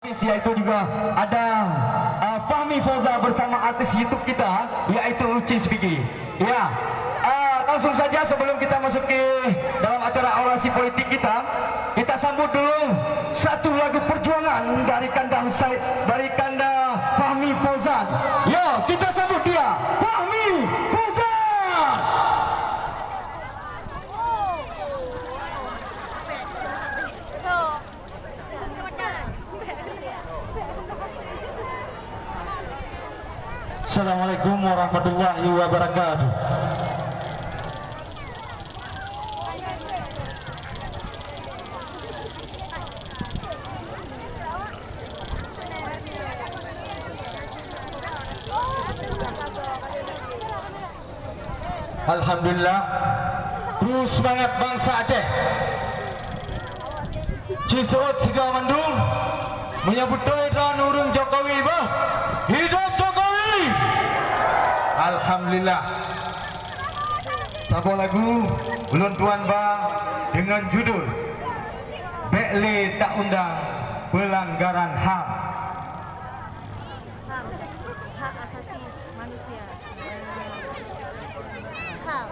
Yaitu juga ada Fahmi Foza bersama artis YouTube kita yaitu Uci Spiki. Ya, langsung saja sebelum kita masuk ke dalam acara orasi politik kita sambut dulu satu lagu perjuangan dari kanda Fahmi Foza. Ya, kita sambut dia, Fahmi Foza. Assalamualaikum warahmatullahi wabarakatuh. Alhamdulillah, kru semangat bangsa Aceh Cisot Siga Mendung menyambut dan urung Jokowi bah. Hidup Jokowi. Alhamdulillah. Sabo lagu ulun tuan ba dengan judul Bekle tak undang pelanggaran HAM. Hak asasi manusia. HAM.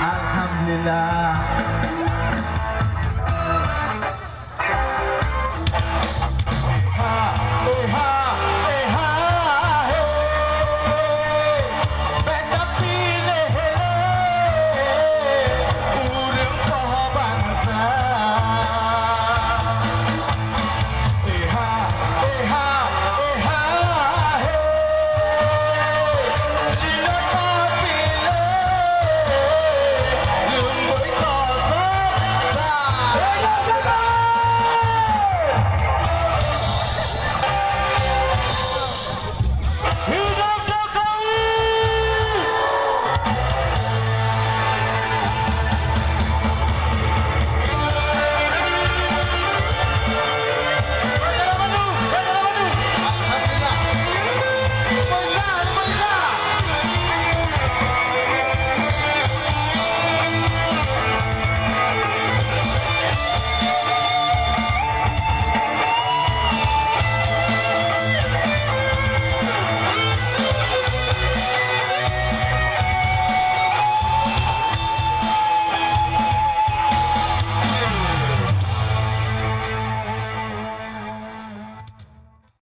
Alhamdulillah.